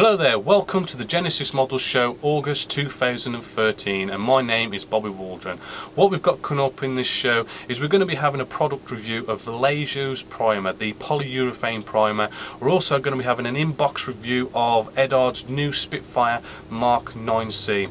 Hello there, welcome to the Genesis Models Show August 2013, and my name is Bobby Waldron. What we've got coming up in this show is we're going to be having a product review of Vallejo's primer, the polyurethane primer. We're also going to be having an inbox review of Edard's new Spitfire Mark 9C.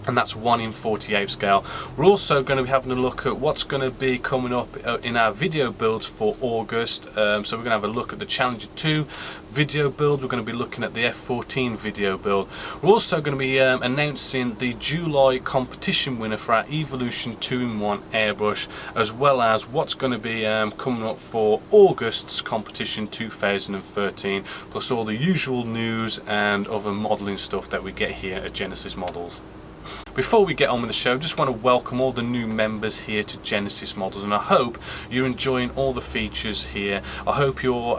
And that's 1 in 48 scale. We're also going to be having a look at what's going to be coming up in our video builds for August. So we're going to have a look at the Challenger 2 video build. We're going to be looking at the F14 video build. We're also going to be announcing the July competition winner for our Evolution 2-in-1 airbrush, as well as what's going to be coming up for August's competition 2013, plus all the usual news and other modelling stuff that we get here at Genesis Models. Before we get on with the show, just want to welcome all the new members here to Genesis Models, and I hope you're enjoying all the features here. I hope you're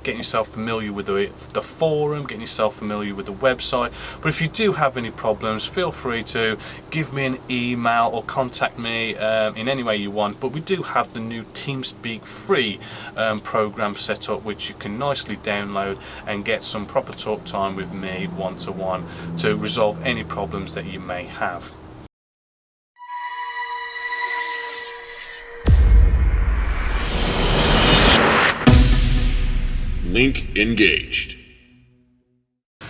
getting yourself familiar with the forum, getting yourself familiar with the website. But if you do have any problems, feel free to give me an email or contact me in any way you want. But we do have the new TeamSpeak free program set up, which you can nicely download and get some proper talk time with me one-to-one to resolve any problems that you may have. Link engaged.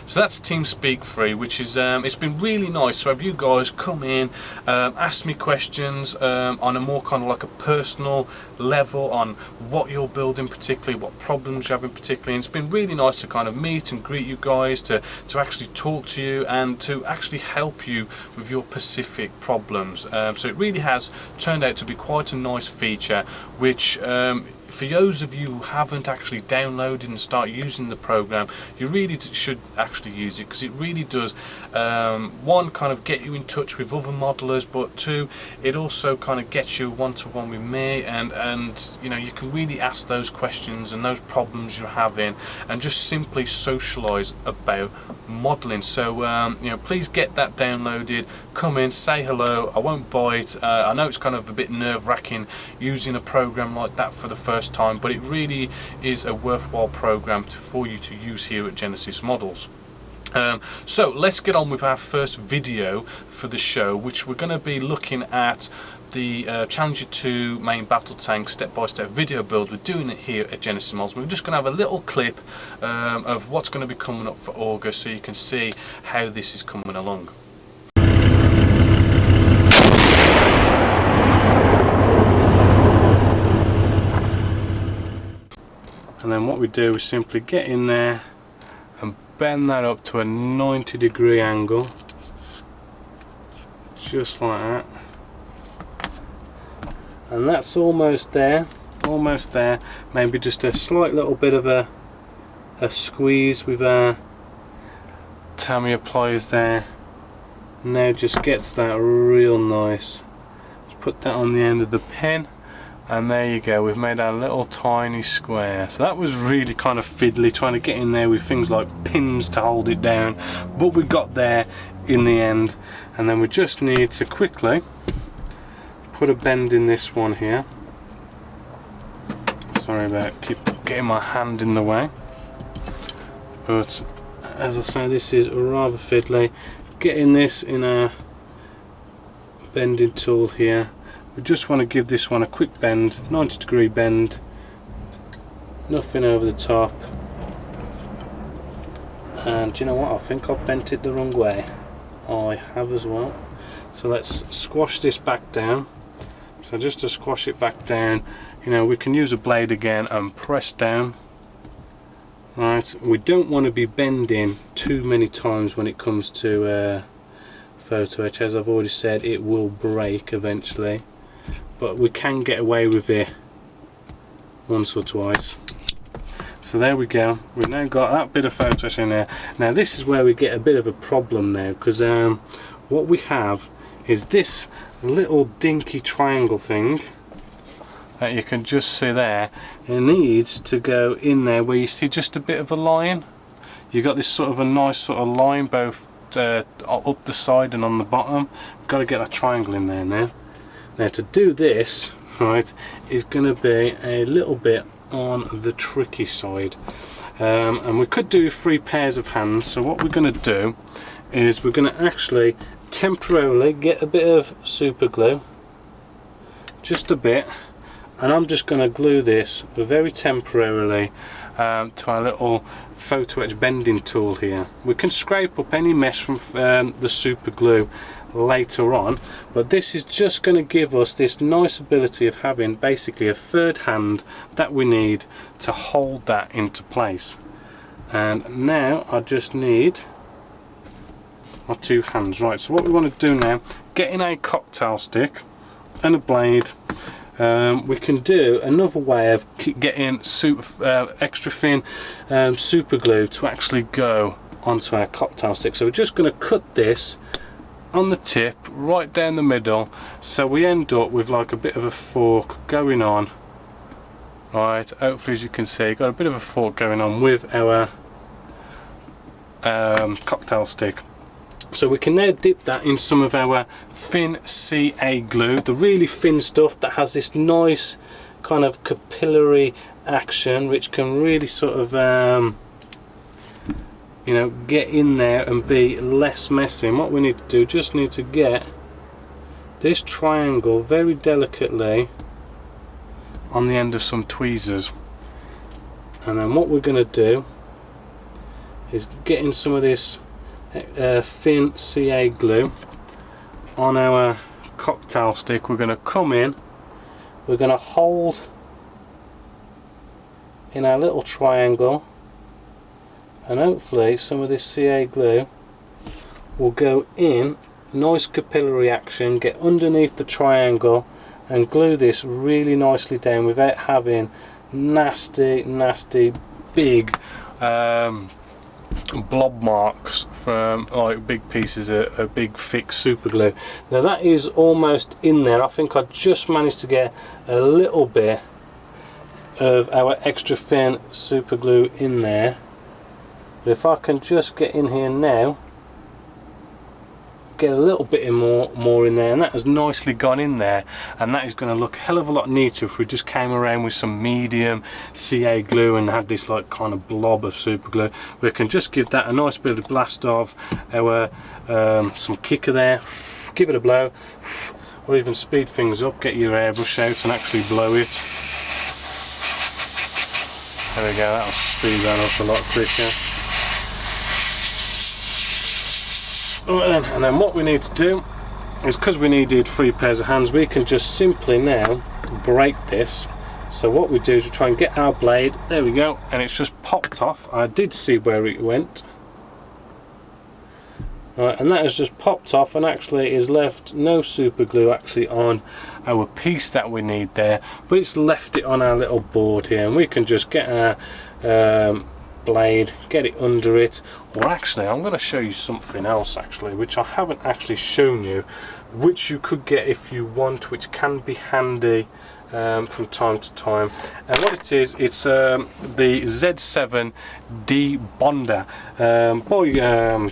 So that's TeamSpeak free, which is it's been really nice to have you guys come in, ask me questions on a more kind of like a personal level on what you're building, particularly what problems you're having particularly. And it's been really nice to kind of meet and greet you guys, to actually talk to you and to actually help you with your specific problems. So it really has turned out to be quite a nice feature, which for those of you who haven't actually downloaded and start using the program, you really should actually use it, because it really does one, kind of get you in touch with other modelers, but two, it also kind of gets you one-to-one with me, and you know, you can really ask those questions and those problems you're having and just simply socialize about modeling. So you know, please get that downloaded, come in, say hello. I won't bite. I know it's kind of a bit nerve-wracking using a program like that for the first time, but it really is a worthwhile program for you to use here at Genesis Models. So let's get on with our first video for the show, which we're going to be looking at the Challenger 2 main battle tank step-by-step video build. We're doing it here at Genesis Models. We're just going to have a little clip of what's going to be coming up for August, so you can see how this is coming along. And then what we do is simply get in there and bend that up to a 90-degree angle, just like that. And that's almost there, maybe just a slight little bit of a squeeze with our Tamiya pliers there. Now just gets that real nice. Just put that on the end of the pen, and there you go, we've made our little tiny square. So that was really kind of fiddly, trying to get in there with things like pins to hold it down, but we got there in the end. And then we just need to quickly put a bend in this one here. Sorry about keep getting my hand in the way, but as I say, this is rather fiddly. Getting this in a bending tool here, we just want to give this one a quick bend, 90-degree bend, nothing over the top. And do you know what, I think I've bent it the wrong way. I have as well. So let's squash this back down. So just to squash it back down, you know, we can use a blade again and press down. Right, we don't want to be bending too many times when it comes to photo etch. As I've already said, it will break eventually, but we can get away with it once or twice. So there we go, we've now got that bit of photo etch in there. Now this is where we get a bit of a problem now, because what we have is this little dinky triangle thing that you can just see there. It needs to go in there where you see just a bit of a line. You got this sort of a nice sort of line both up the side and on the bottom. We've got to get that triangle in there now. Now to do this, right, is going to be a little bit on the tricky side. and we could do 3 pairs of hands. So what we're going to do is we're going to actually temporarily get a bit of super glue, just a bit, and I'm just going to glue this very temporarily to our little photo etch bending tool here. We can scrape up any mess from the super glue later on, but this is just going to give us this nice ability of having basically a third hand that we need to hold that into place. And now I just need my 2 hands. Right, so what we want to do now, getting a cocktail stick and a blade, we can do another way of getting extra thin super glue to actually go onto our cocktail stick. So we're just going to cut this on the tip right down the middle, so we end up with like a bit of a fork going on. Right, hopefully as you can see, got a bit of a fork going on with our cocktail stick. So we can now dip that in some of our thin CA glue, the really thin stuff that has this nice kind of capillary action, which can really sort of you know, get in there and be less messy. And what we need to do, just need to get this triangle very delicately on the end of some tweezers, and then what we're going to do is get in some of this thin CA glue on our cocktail stick. We're going to come in, we're going to hold in our little triangle, and hopefully some of this CA glue will go in, nice capillary action, get underneath the triangle and glue this really nicely down without having nasty big blob marks from like big pieces of big thick super glue. Now that is almost in there. I think I just managed to get a little bit of our extra thin super glue in there, but if I can just get in here now, get a little bit more in there, and that has nicely gone in there, and that is going to look a hell of a lot neater if we just came around with some medium CA glue and had this like kind of blob of super glue. We can just give that a nice bit of blast of our some kicker there, give it a blow, or even speed things up, get your airbrush out and actually blow it. There we go, that'll speed that up a lot quicker. Right, and then what we need to do is, because we needed 3 pairs of hands, we can just simply now break this. So what we do is we try and get our blade, there we go, and it's just popped off. I did see where it went. Right, and that has just popped off and actually is left no super glue actually on our piece that we need there, but it's left it on our little board here, and we can just get our blade, get it under it. Or actually, I'm going to show you something else actually, which I haven't actually shown you, which you could get if you want, which can be handy from time to time. And what it is, it's the Z7 debonder by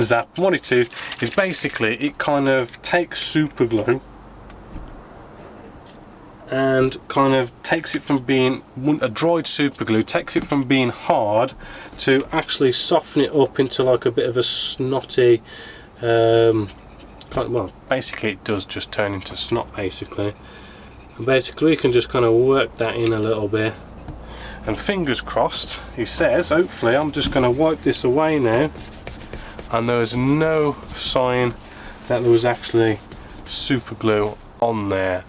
Zap. What it is basically it kind of takes super glue and kind of takes it from being a dried super glue, takes it from being hard to actually soften it up into like a bit of a snotty well, basically it does just turn into snot basically. And basically we can just kind of work that in a little bit, and fingers crossed, he says, hopefully I'm just going to wipe this away now, and there is no sign that there was actually super glue on there.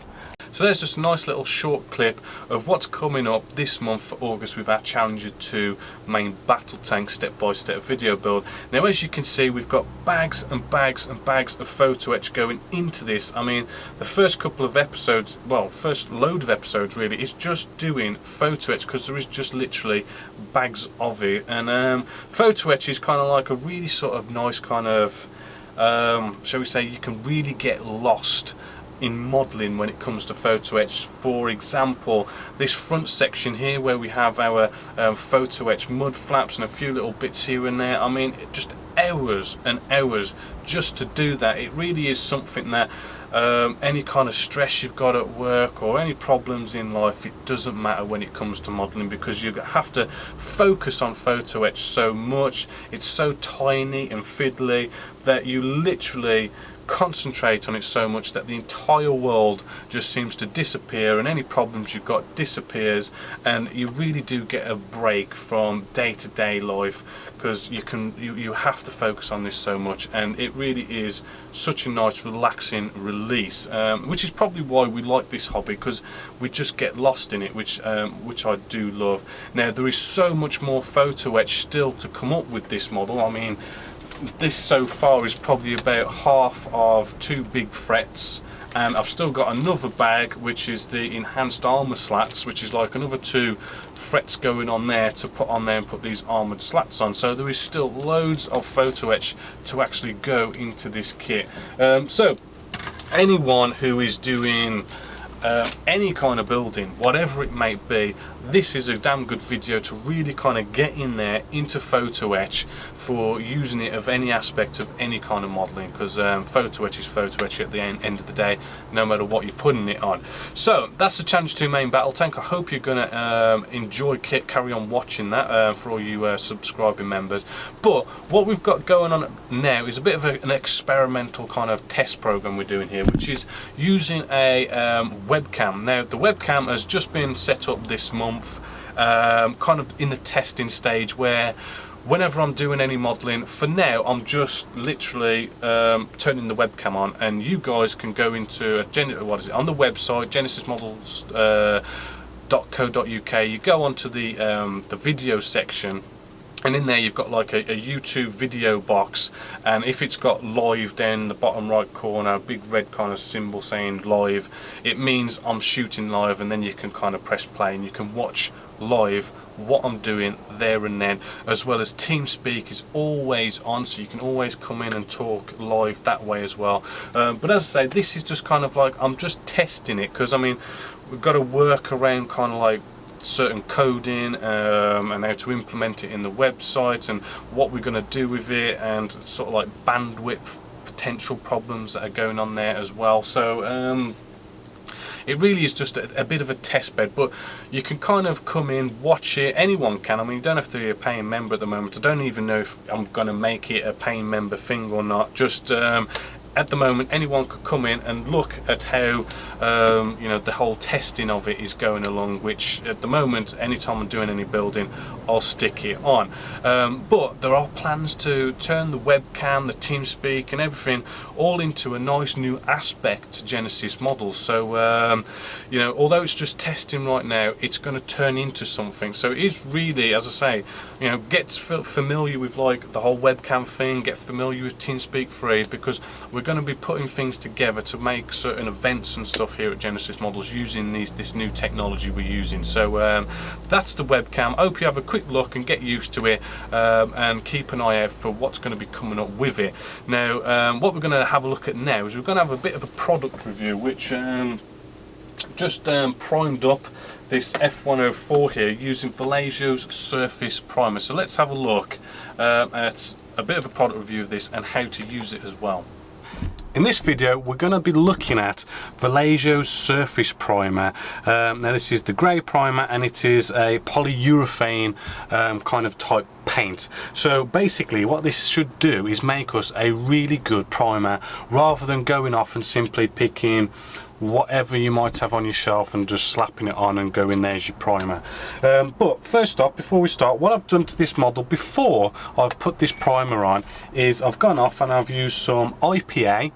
So there's just a nice little short clip of what's coming up this month for August with our Challenger 2 main battle tank step-by-step video build. Now as you can see, we've got bags and bags and bags of photo etch going into this. I mean, the first couple of episodes, well, first load of episodes really, is just doing photo etch because there is just literally bags of it. And photo etch is kind of like a really sort of nice kind of, shall we say, you can really get lost in modelling when it comes to photo etch. For example, this front section here where we have our photo etch mud flaps and a few little bits here and there. I mean, just hours and hours just to do that. It really is something that any kind of stress you've got at work or any problems in life, it doesn't matter when it comes to modelling, because you have to focus on photo etch so much. It's so tiny and fiddly that you literally concentrate on it so much that the entire world just seems to disappear, and any problems you've got disappears, and you really do get a break from day-to-day life, because you have to focus on this so much, and it really is such a nice relaxing release, which is probably why we like this hobby, because we just get lost in it, which I do love. Now, there is so much more photo etch still to come up with this model. I mean, this so far is probably about half of 2 big frets, and I've still got another bag which is the enhanced armor slats, which is like another 2 frets going on there to put on there and put these armored slats on. So there is still loads of photo etch to actually go into this kit. So anyone who is doing any kind of building, whatever it may be, this is a damn good video to really kind of get in there into photo etch for using it of any aspect of any kind of modelling, because photo etch is photo etch at the end of the day, no matter what you're putting it on. So that's the Challenge 2 main battle tank. I hope you're going to enjoy it, carry on watching that for all you subscribing members. But what we've got going on now is a bit of an experimental kind of test program we're doing here, which is using a webcam. Now, the webcam has just been set up this month, kind of in the testing stage, where whenever I'm doing any modelling, for now I'm just literally turning the webcam on, and you guys can go into on the website genesismodels.co.uk. you go onto the video section, and in there you've got like a YouTube video box, and if it's got live down in the bottom right corner, a big red kind of symbol saying live, it means I'm shooting live, and then you can kind of press play and you can watch live what I'm doing there and then, as well as TeamSpeak is always on, so you can always come in and talk live that way as well. But as I say, this is just kind of like, I'm just testing it, because I mean, we've got to work around kind of like certain coding and how to implement it in the website, and what we're going to do with it, and sort of like bandwidth potential problems that are going on there as well. So it really is just a bit of a test bed, but you can kind of come in, watch it, anyone can. I mean, you don't have to be a paying member at the moment. I don't even know if I'm going to make it a paying member thing or not. Just at the moment, anyone could come in and look at how you know, the whole testing of it is going along, which at the moment, anytime I'm doing any building, I'll stick it on. But there are plans to turn the webcam, the TeamSpeak and everything all into a nice new aspect to Genessis models. So you know, although it's just testing right now, it's going to turn into something. So it is really, as I say, you know, get familiar with like the whole webcam thing, get familiar with TeamSpeak 3, because we're going to be putting things together to make certain events and stuff here at Genessis Models using this new technology we're using. So that's the webcam. I hope you have a quick look and get used to it, and keep an eye out for what's going to be coming up with it. Now, what we're going to have a look at now is we're going to have a bit of a product review, which just primed up this F104 here using Vallejo's surface primer. So let's have a look at a bit of a product review of this and how to use it as well. In this video, we're going to be looking at Vallejo's surface primer. Now this is the grey primer, and it is a polyurethane kind of type paint. So basically what this should do is make us a really good primer, rather than going off and simply picking whatever you might have on your shelf and just slapping it on and going, there's your primer. But first off, before we start, what I've done to this model before I've put this primer on is I've gone off and I've used some IPA,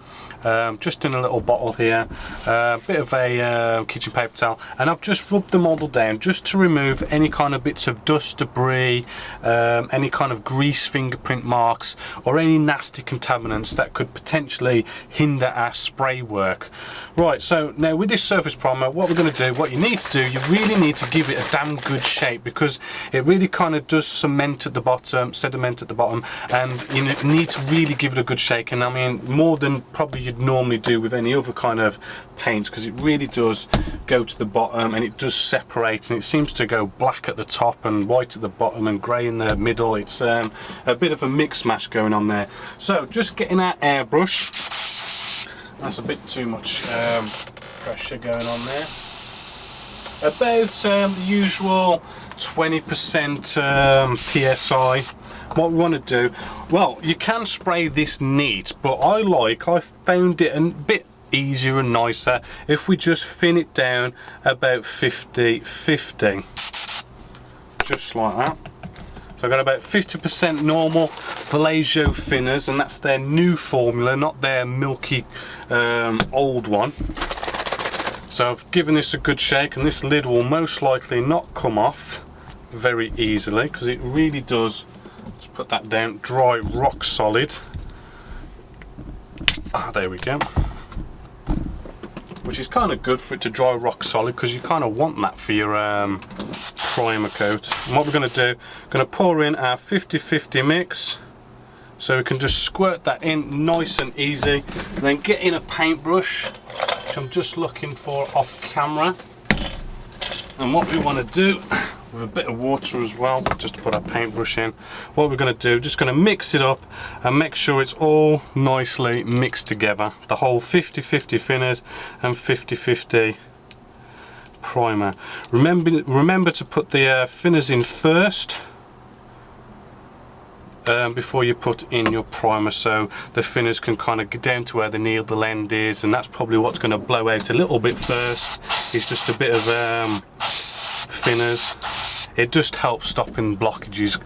just in a little bottle here, a bit of a kitchen paper towel, and I've just rubbed the model down just to remove any kind of bits of dust, debris, any kind of grease fingerprint marks, or any nasty contaminants that could potentially hinder our spray work. Right, so So now with this surface primer, what we're going to do, what you need to do, you really need to give it a damn good shape, because it really kind of does cement at the bottom, sediment at the bottom, and you need to really give it a good shake. And I mean, more than probably you'd normally do with any other kind of paint, because it really does go to the bottom and it does separate, and it seems to go black at the top and white at the bottom and grey in the middle. It's a bit of a mix mash going on there. So just getting our airbrush. That's a bit too much pressure going on there. About the usual 20% PSI. What we want to do, well, you can spray this neat, but I found it a bit easier and nicer if we just thin it down about 50-50, just like that. So I've got about 50% normal Vallejo thinners, and that's their new formula, not their milky old one. So I've given this a good shake, and this lid will most likely not come off very easily, because it really does, let's put that down, dry rock solid. There we go. Which is kind of good for it to dry rock solid, because you kind of want that for your primer coat. And what we're going to do, going to pour in our 50-50 mix, so we can just squirt that in nice and easy, and then get in a paintbrush, which I'm just looking for off camera. And what we want to do, with a bit of water as well, just to put our paintbrush in, what we're going to do, just going to mix it up and make sure it's all nicely mixed together, the whole 50-50 thinners and 50-50 primer. Remember to put the thinners in first before you put in your primer, so the thinners can kind of get down to where the needle end is, and that's probably what's going to blow out a little bit first. It's just a bit of thinners. It just helps stopping blockages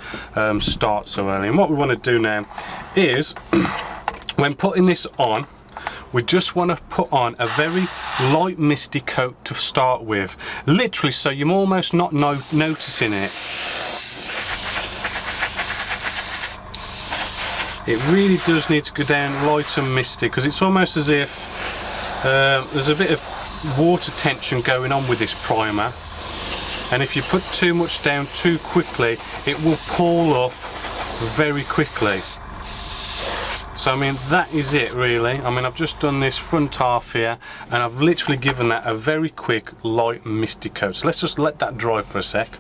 start so early. And what we want to do now is, when putting this on, we just want to put on a very light misty coat to start with, literally, so you're almost not noticing it. It really does need to go down light and misty, because it's almost as if there's a bit of water tension going on with this primer, and if you put too much down too quickly, it will pull up very quickly. So I mean, that is it really. I mean, I've just done this front half here, and I've literally given that a very quick light misty coat. So let's just let that dry for a sec.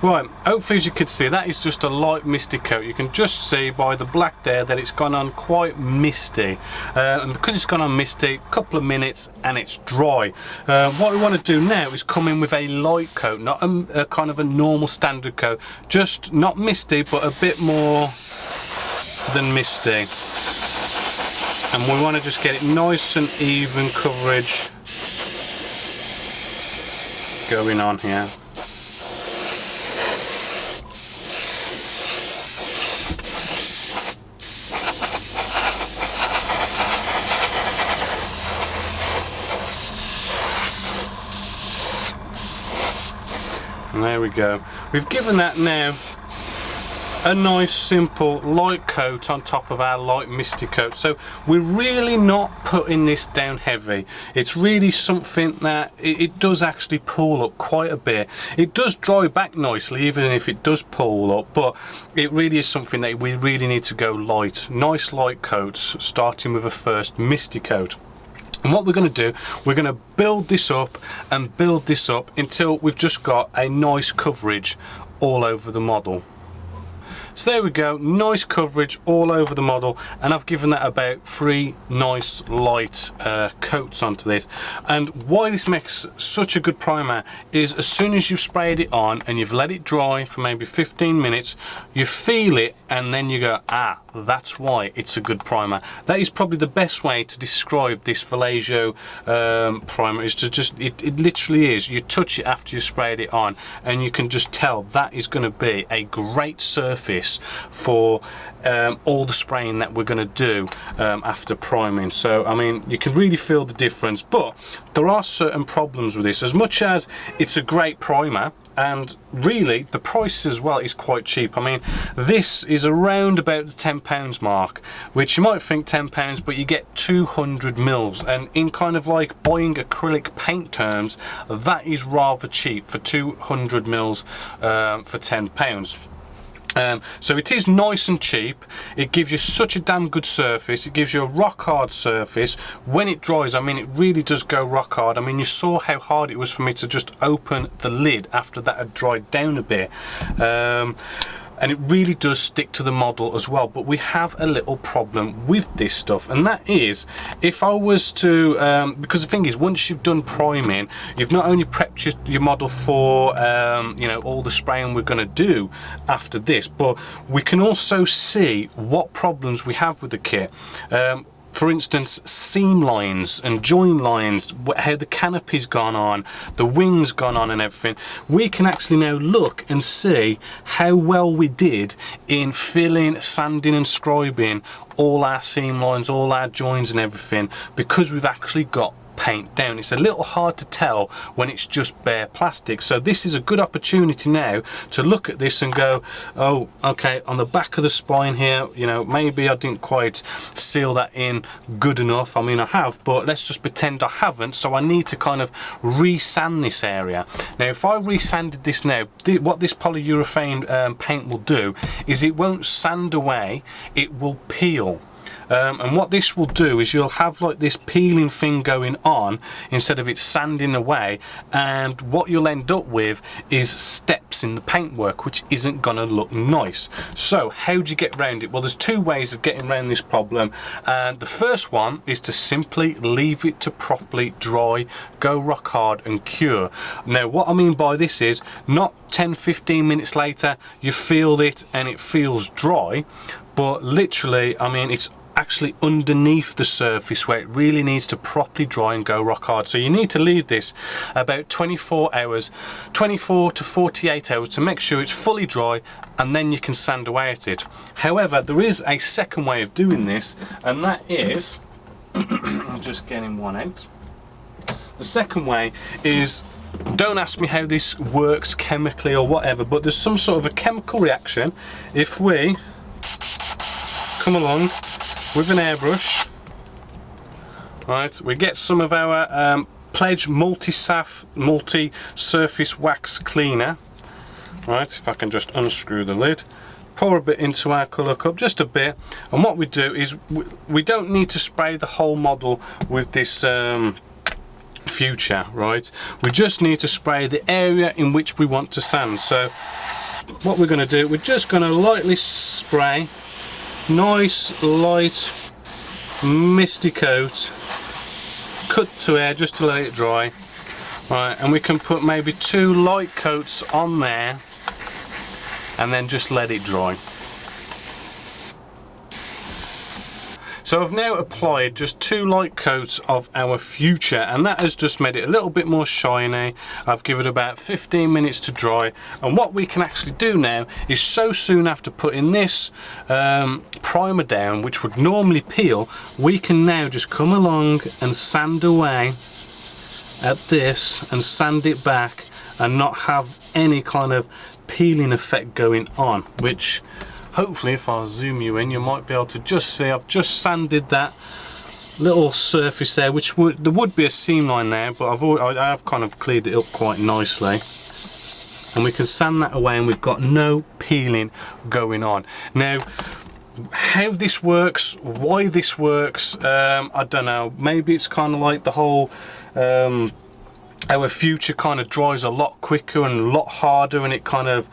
Right, hopefully as you can see, that is just a light misty coat. You can just see by the black there that it's gone on quite misty, and because it's gone on misty, a couple of minutes and it's dry. What we want to do now is come in with a light coat, not a kind of a normal standard coat, just not misty but a bit more than misty, and we want to just get it nice and even coverage going on here. And there we go. We've given that now a nice simple light coat on top of our light misty coat, so we're really not putting this down heavy. It's really something that it does actually pull up quite a bit. It does dry back nicely even if it does pull up, but it really is something that we really need to go light. Nice light coats, starting with a first misty coat. And what we're going to do, we're going to build this up and build this up until we've just got a nice coverage all over the model. So there we go, nice coverage all over the model, and I've given that about 3 nice light coats onto this. And why this makes such a good primer is, as soon as you've sprayed it on and you've let it dry for maybe 15 minutes, you feel it and then you go, ah, that's why it's a good primer. That is probably the best way to describe this Vallejo primer, is to just, it literally is, you touch it after you sprayed it on and you can just tell that is going to be a great surface for all the spraying that we're going to do after priming. So I mean, you can really feel the difference, but there are certain problems with this. As much as it's a great primer and really the price as well is quite cheap. I mean, this is around about the £10 mark, which you might think £10, but you get 200 mils, and in kind of like buying acrylic paint terms, that is rather cheap for 200 mils for £10. So it is nice and cheap. It gives you such a damn good surface. It gives you a rock hard surface. When it dries, I mean, it really does go rock hard. I mean, you saw how hard it was for me to just open the lid after that had dried down a bit. And it really does stick to the model as well. But we have a little problem with this stuff, and that is, if I was to, because the thing is, once you've done priming, you've not only prepped your model for you know, all the spraying we're going to do after this, but we can also see what problems we have with the kit. For instance, seam lines and join lines, how the canopy's gone on, the wings gone on and everything. We can actually now look and see how well we did in filling, sanding and scribing all our seam lines, all our joins and everything, because we've actually got paint down. It's a little hard to tell when it's just bare plastic, so this is a good opportunity now to look at this and go, oh, okay, on the back of the spine here, you know, maybe I didn't quite seal that in good enough. I mean, I have, but let's just pretend I haven't, so I need to kind of re-sand this area. Now, if I re-sanded this now, what this polyurethane paint will do is it won't sand away, it will peel. And what this will do is you'll have like this peeling thing going on instead of it sanding away, and what you'll end up with is steps in the paintwork, which isn't gonna look nice. So how do you get around it? Well, there's two ways of getting around this problem, and the first one is to simply leave it to properly dry, go rock hard and cure. Now what I mean by this is not 10-15 minutes later you feel it and it feels dry, but literally, I mean, it's actually underneath the surface where it really needs to properly dry and go rock hard. So you need to leave this about 24 to 48 hours to make sure it's fully dry, and then you can sand away at it. However, there is a second way of doing this, and that is I'm just getting one out. The second way is, don't ask me how this works chemically or whatever, but there's some sort of a chemical reaction. If we come along with an airbrush, right, we get some of our Pledge multi-surface wax cleaner, right, if I can just unscrew the lid, pour a bit into our colour cup, just a bit, and what we do is we don't need to spray the whole model with this future, right, we just need to spray the area in which we want to sand. So what we're going to do, we're just going to lightly spray, nice light misty coat, cut to air just to let it dry, right, and we can put maybe 2 light coats on there and then just let it dry. So I've now applied just 2 light coats of our future, and that has just made it a little bit more shiny. I've given it about 15 minutes to dry, and what we can actually do now is, so soon after putting this primer down, which would normally peel, we can now just come along and sand away at this and sand it back and not have any kind of peeling effect going on, which hopefully, if I zoom you in, you might be able to just see I've just sanded that little surface there, which there would be a seam line there, but I have kind of cleared it up quite nicely, and we can sand that away and we've got no peeling going on. Now, how this works, why this works, I don't know. Maybe it's kind of like the whole our future kind of dries a lot quicker and a lot harder, and it kind of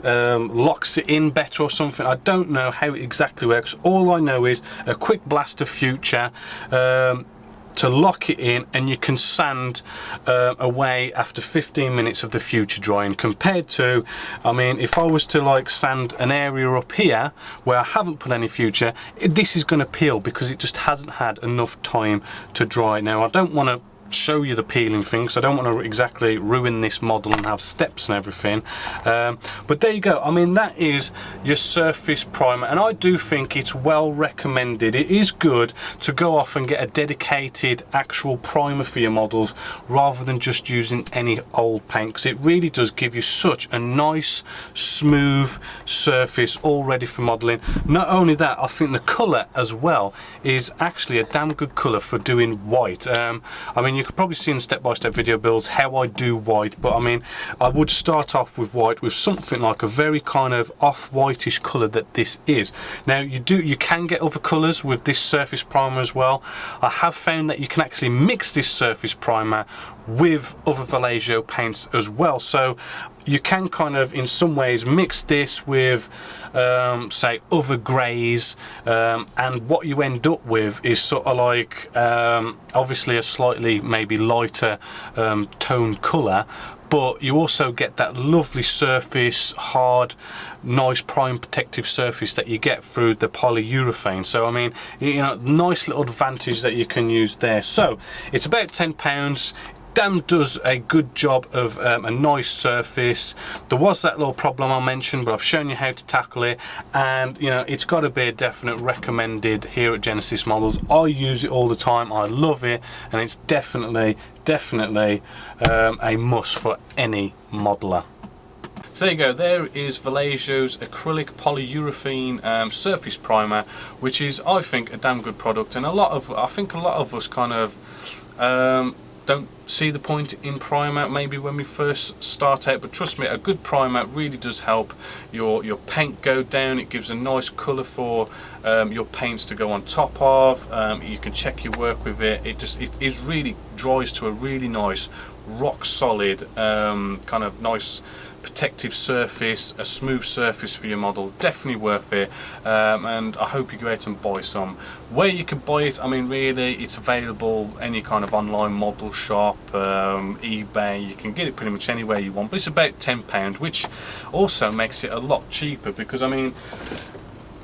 locks it in better or something. I don't know how it exactly works. All I know is a quick blast of future to lock it in, and you can sand away after 15 minutes of the future drying, compared to, I mean, if I was to like sand an area up here where I haven't put any future, this is going to peel because it just hasn't had enough time to dry. Now, I don't want to show you the peeling thing, so I don't want to exactly ruin this model and have steps and everything. But there you go. I mean, that is your surface primer, and I do think it's well recommended. It is good to go off and get a dedicated actual primer for your models rather than just using any old paint, because it really does give you such a nice smooth surface all ready for modeling. Not only that, I think the color as well is actually a damn good color for doing white. I mean, you could probably see in step-by-step video builds how I do white, but I mean, I would start off with white with something like a very kind of off-whitish color that this is. Now you can get other colors with this surface primer as well. I have found that you can actually mix this surface primer with other Vallejo paints as well, so you can kind of in some ways mix this with say other greys, and what you end up with is sort of like obviously a slightly maybe lighter tone color, but you also get that lovely surface, hard, nice prime protective surface that you get through the polyurethane. So I mean, you know, nice little advantage that you can use there. So it's about £10. Damn does a good job of a nice surface. There was that little problem I mentioned, but I've shown you how to tackle it, and you know, it's got to be a definite recommended here at Genessis Models. I use it all the time, I love it, and it's definitely a must for any modeler. So there you go, there is Vallejo's acrylic polyurethane surface primer, which is, I think, a damn good product, and I think a lot of us kind of don't see the point in primer maybe when we first start out, but trust me, a good primer really does help your paint go down. It gives a nice colour for your paints to go on top of. You can check your work with it. It really dries to a really nice rock solid kind of nice protective surface, a smooth surface for your model. Definitely worth it, and I hope you go out and buy some. Where you can buy it, I mean, really, it's available any kind of online model shop, eBay. You can get it pretty much anywhere you want, but it's about £10, which also makes it a lot cheaper, because I mean,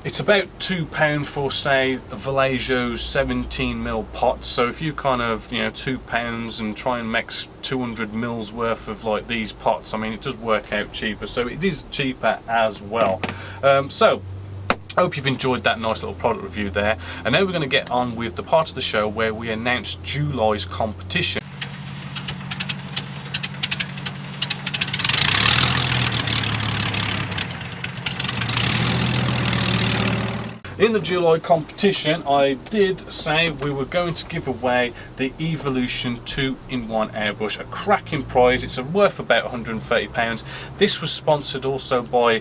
it's about £2 for, say, Vallejo's 17mm pot. So if you kind of, you know, £2 and try and mix 200 mils worth of like these pots, I mean, it does work out cheaper. So it is cheaper as well. So I hope you've enjoyed that nice little product review there. And now we're going to get on with the part of the show where we announce July's competition. In the July competition, I did say we were going to give away the Evolution 2-in-1 airbrush, a cracking prize. It's worth about £130. This was sponsored also by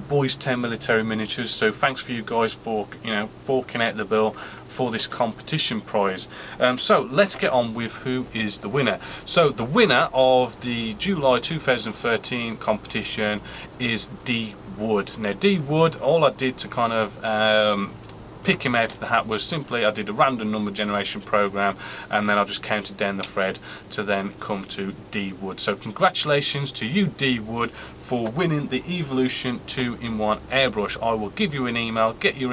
Boys Town Military Miniatures, so thanks for you guys for, you know, forking out the bill for this competition prize. So let's get on with who is the winner. So the winner of the July 2013 competition is D Wood. Now D Wood, all I did to kind of pick him out of the hat was simply I did a random number generation program, and then I just counted down the thread to then come to D Wood. So congratulations to you, D Wood, for winning the Evolution 2-in-1 airbrush. I will give you an email, get your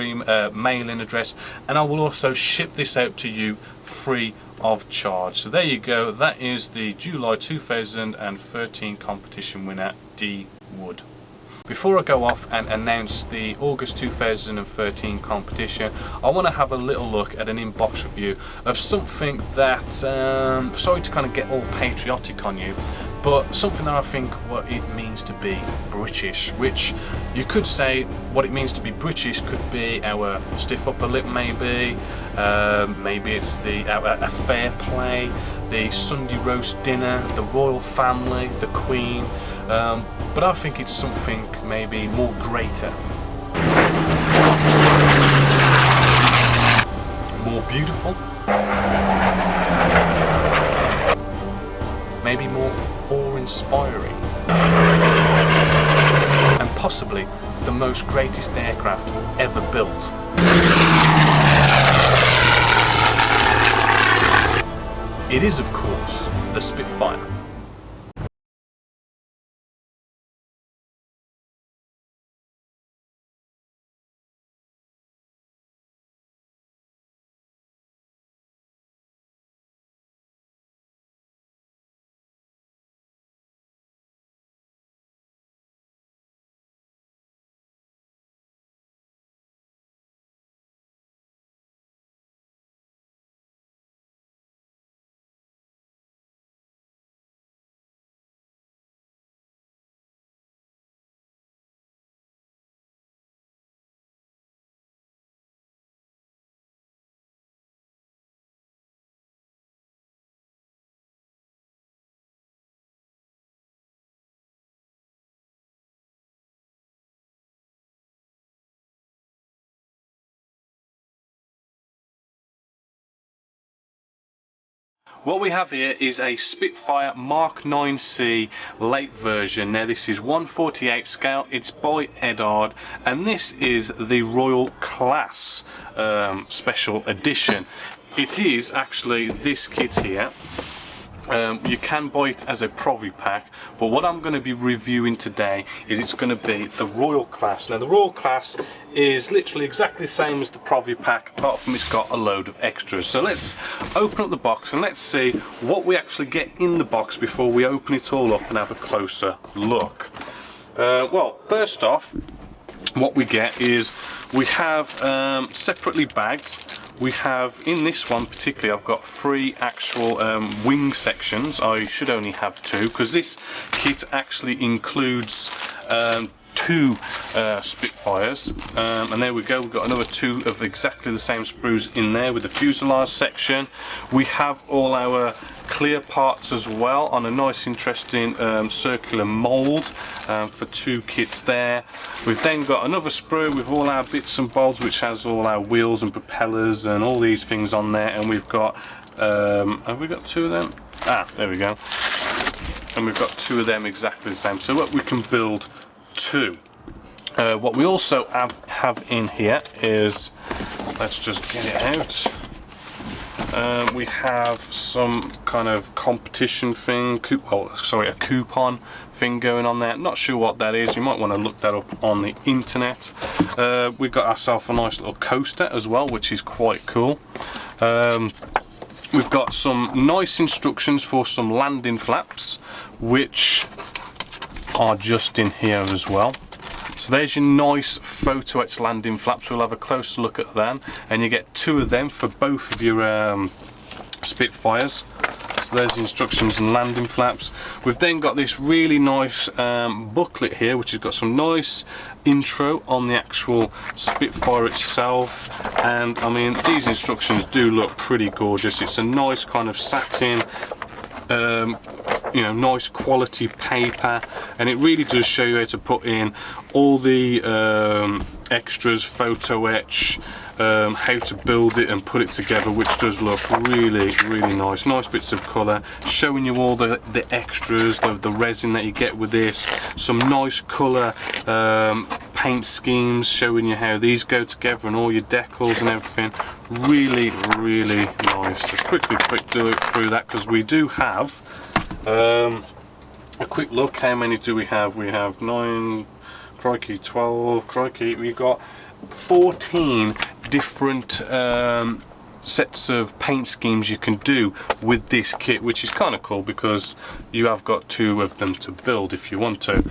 mailing address, and I will also ship this out to you free of charge. So there you go, that is the July 2013 competition winner, D Wood. Before I go off and announce the August 2013 competition, I want to have a little look at an inbox review of something that, sorry to kind of get all patriotic on you, but something that I think what it means to be British, which you could say what it means to be British could be our stiff upper lip, maybe it's a fair play, the Sunday roast dinner, the royal family, the Queen, but I think it's something maybe more greater, more beautiful, maybe more awe-inspiring, and possibly the most greatest aircraft ever built. It is, of course, the Spitfire. What we have here is a Spitfire Mark 9C late version. Now this is 1/48 scale, it's by Edard, and this is the Royal Class special edition. It is actually this kit here. You can buy it as a Provi pack, but what I'm going to be reviewing today is it's going to be the Royal Class. Now the Royal Class is literally exactly the same as the Provi pack, apart from it's got a load of extras. So let's open up the box and let's see what we actually get in the box before we open it all up and have a closer look. Well, first off, what we get is we have separately bagged. We have, in this one particularly, I've got 3 actual wing sections. I should only have 2 because this kit actually includes 2 Spitfires, and there we go, we've got another 2 of exactly the same sprues in there with the fuselage section. We have all our clear parts as well on a nice interesting circular mould for 2 kits there. We've then got another sprue with all our bits and bobs, which has all our wheels and propellers and all these things on there, and we've got have we got 2 of them? There we go, and we've got 2 of them exactly the same, so what we can build 2. What we also have in here is, let's just get it out, we have some kind of competition thing, a coupon thing going on there. Not sure what that is, you might want to look that up on the internet. We've got ourselves a nice little coaster as well, which is quite cool. We've got some nice instructions for some landing flaps, which are just in here as well. So there's your nice photo etched landing flaps. We'll have a closer look at them, and you get 2 of them for both of your Spitfires. So there's the instructions and landing flaps. We've then got this really nice booklet here, which has got some nice intro on the actual Spitfire itself, and I mean these instructions do look pretty gorgeous. It's a nice kind of satin, you know, nice quality paper, and it really does show you how to put in all the extras, photo etch, how to build it and put it together, which does look really nice. Nice bits of colour, showing you all the extras, the resin that you get with this, some nice colour paint schemes, showing you how these go together and all your decals and everything. Really nice. Let's quickly do it through that, because we do have a quick look. How many do we have? We have 9, crikey, 12, crikey, we've got 14 different sets of paint schemes you can do with this kit, which is kind of cool because you have got 2 of them to build if you want to.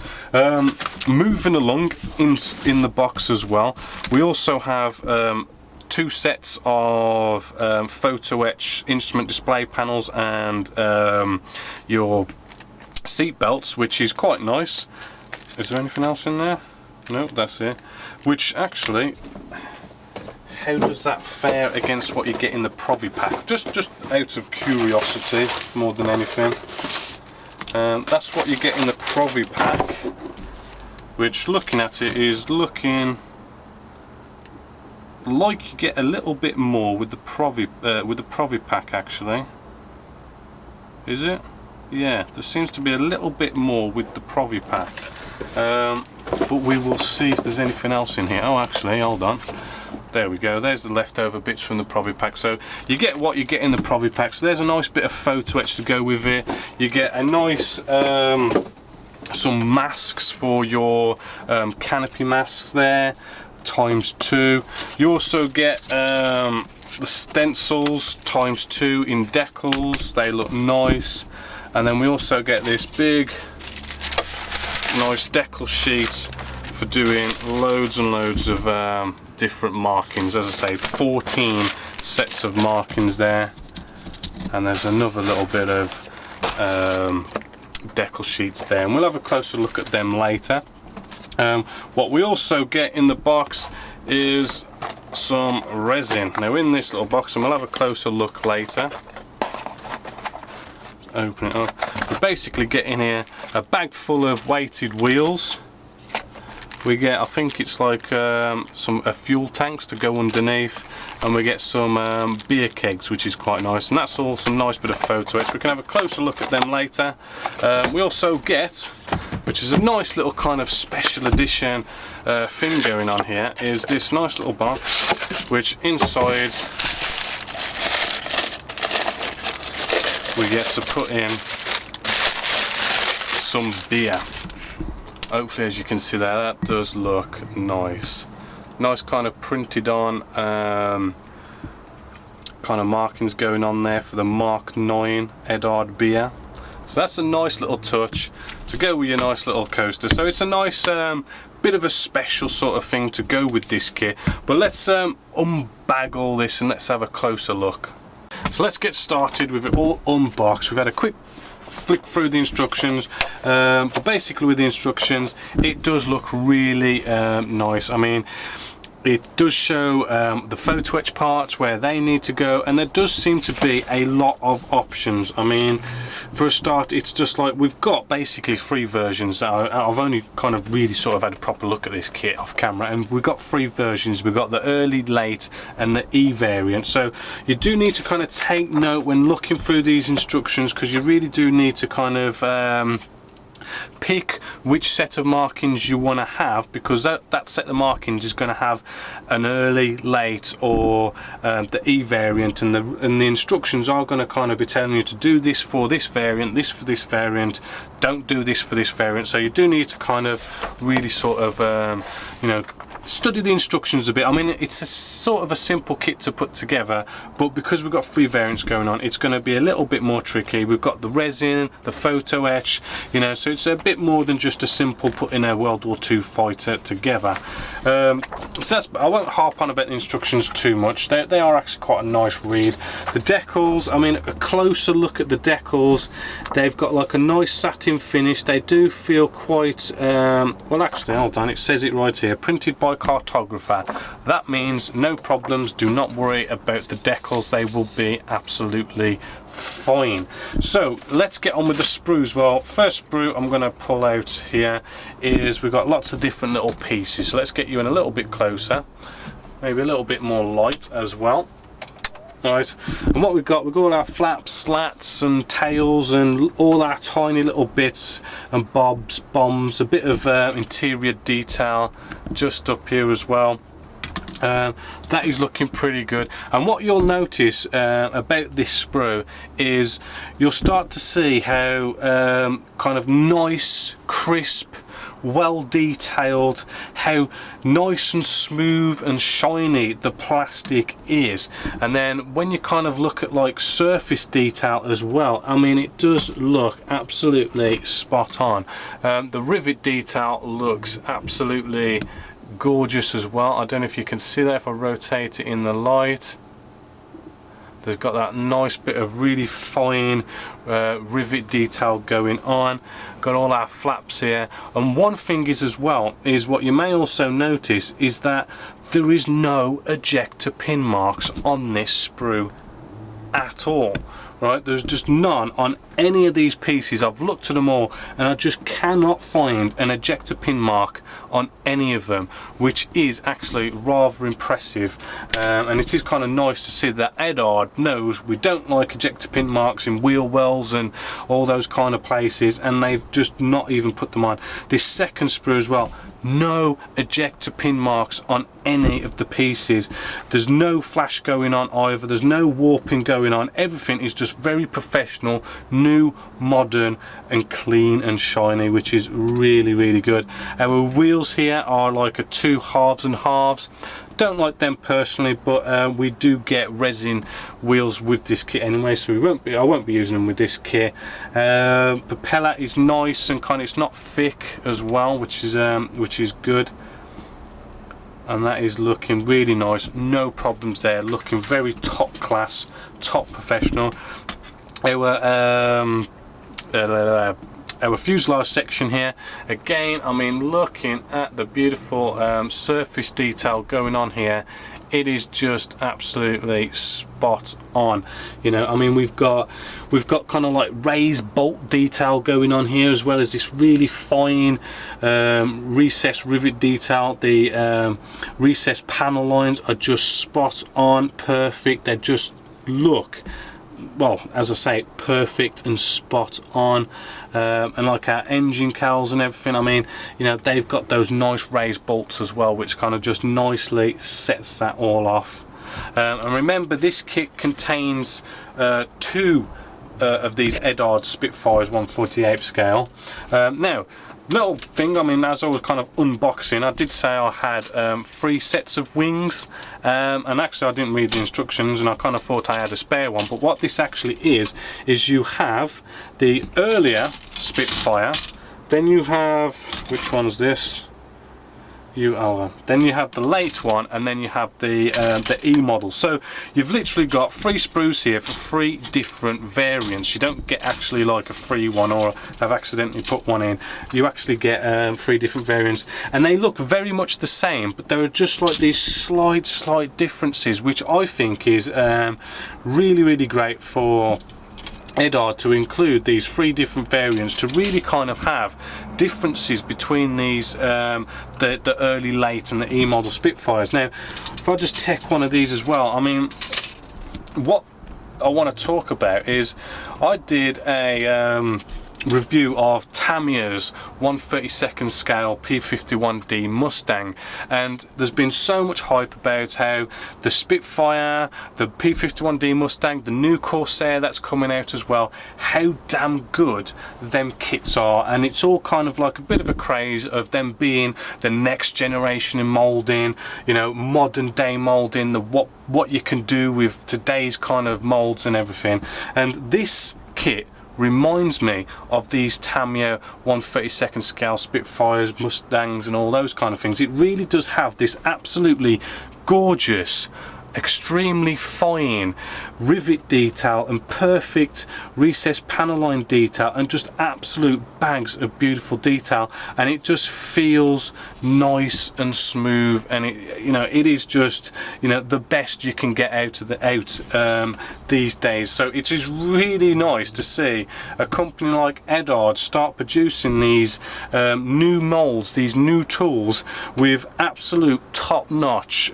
Moving along in the box as well, we also have 2 sets of photo etch instrument display panels and your seat belts, which is quite nice. Is there anything else in there? No, that's it. Which actually, how does that fare against what you get in the Provi pack? Just out of curiosity more than anything. That's what you get in the Provi pack, which, looking at it, is looking like you get a little bit more with the Provi pack actually. Is it? Yeah, there seems to be a little bit more with the Provi pack. But we will see if there's anything else in here. Oh, actually, hold on. There we go. There's the leftover bits from the Provi pack. So you get what you get in the Provi pack. So there's a nice bit of photo etch to go with it. You get a nice some masks for your canopy masks there, ×2. You also get the stencils ×2 in decals. They look nice. And then we also get this big nice decal sheet for doing loads and loads of different markings. As I say, 14 sets of markings there, and there's another little bit of decal sheets there, and we'll have a closer look at them later. What we also get in the box is some resin. Now in this little box, and we'll have a closer look later. Open it up. We basically get in here a bag full of weighted wheels. we get, I think it's like a fuel tanks to go underneath, and we get some beer kegs, which is quite nice, and that's all some nice bit of photo etch. We can have a closer look at them later. We also get, which is a nice little kind of special edition thing going on here, is this nice little box, which inside we get to put in some beer. Hopefully, as you can see there, that does look nice. Nice kind of printed on kind of markings going on there for the Mark 9 Edard beer. So that's a nice little touch to go with your nice little coaster. So it's a nice bit of a special sort of thing to go with this kit. But let's unbag all this and let's have a closer look. So let's get started with it all unboxed. We've had a quick flick through the instructions, but basically with the instructions it does look really nice. I mean, it does show the photo etch parts where they need to go, and there does seem to be a lot of options. I mean, for a start, it's just like we've got basically 3 versions. I've only kind of really sort of had a proper look at this kit off camera, and we've got 3 versions. We've got the early, late and the E variant. So you do need to kind of take note when looking through these instructions, because you really do need to kind of pick which set of markings you want to have, because that set of markings is going to have an early, late or the E variant, and the instructions are going to kind of be telling you to do this for this variant, this for this variant, don't do this for this variant. So you do need to kind of really sort of you know, study the instructions a bit. I mean, it's a sort of a simple kit to put together, but because we've got 3 variants going on, it's going to be a little bit more tricky. We've got the resin, the photo etch, you know, so it's a bit more than just a simple putting a World War II fighter together. So that's, I won't harp on about the instructions too much. They are actually quite a nice read. The decals, I mean, a closer look at the decals, they've got like a nice satin finish. They do feel quite well, actually, hold on, it says it right here, printed by cartographer. That means no problems, do not worry about the decals, they will be absolutely fine. So let's get on with the sprues. Well, first sprue I'm going to pull out here is, we've got lots of different little pieces, so let's get you in a little bit closer, maybe a little bit more light as well. Right, and what we've got all our flaps, slats and tails and all our tiny little bits and bobs, bombs, a bit of interior detail just up here as well. That is looking pretty good, and what you'll notice about this sprue is you'll start to see how kind of nice, crisp, well detailed, how nice and smooth and shiny the plastic is. And then when you kind of look at like surface detail as well, I mean, it does look absolutely spot on. The rivet detail looks absolutely gorgeous as well. I don't know if you can see that if I rotate it in the light. There's got that nice bit of really fine rivet detail going on. Got all our flaps here, and one thing is as well is what you may also notice is that there is no ejector pin marks on this sprue at all. Right, there's just none on any of these pieces. I've looked at them all and I just cannot find an ejector pin mark on any of them, which is actually rather impressive. And it is kind of nice to see that Edard knows we don't like ejector pin marks in wheel wells and all those kind of places, and they've just not even put them on. This second sprue as well, no ejector pin marks on any of the pieces. There's no flash going on either, there's no warping going on. Everything is just very professional, new, modern and clean and shiny, which is really, really good. Our wheels here are like a 2 halves and halves. Don't like them personally, but we do get resin wheels with this kit anyway, so I won't be using them with this kit. Propeller is nice and kind of, it's not thick as well, which is good, and that is looking really nice. No problems there, looking very top class, top professional. Our fuselage section here, again, I mean, looking at the beautiful surface detail going on here, it is just absolutely spot on. You know, I mean, we've got kind of like raised bolt detail going on here, as well as this really fine recessed rivet detail. The recessed panel lines are just spot on, perfect. They just look, well, as I say, perfect and spot on. And like our engine cowls and everything, I mean, you know, they've got those nice raised bolts as well, which kind of just nicely sets that all off. And remember, this kit contains two of these Edard Spitfires 1/48 scale. Now, little thing, I mean, as I was kind of unboxing, I did say I had 3 sets of wings, and actually I didn't read the instructions, and I kind of thought I had a spare one. But what this actually is you have the earlier Spitfire, then you have, which one's this? Then you have the late one, and then you have the E model. So you've literally got 3 sprues here for 3 different variants. You don't get actually like a free one, or I've accidentally put one in. You actually get 3 different variants, and they look very much the same, but there are just like these slight differences, which I think is really great for Edard to include these 3 different variants, to really kind of have differences between these the early, late and the E model Spitfires. Now, if I just take one of these as well, I mean, what I want to talk about is I did a review of Tamiya's 1/32 scale P51D Mustang, and there's been so much hype about how the Spitfire, the P51D Mustang, the new Corsair that's coming out as well, how damn good them kits are. And it's all kind of like a bit of a craze of them being the next generation in moulding, you know, modern day moulding, the what you can do with today's kind of moulds and everything. And this kit reminds me of these Tamiya 1/32 scale Spitfires, Mustangs and all those kind of things. It really does have this absolutely gorgeous, extremely fine rivet detail and perfect recessed panel line detail, and just absolute bags of beautiful detail, and it just feels nice and smooth, and it, you know, it is just, you know, the best you can get out of these days. So it is really nice to see a company like Edard start producing these new molds, these new tools with absolute top-notch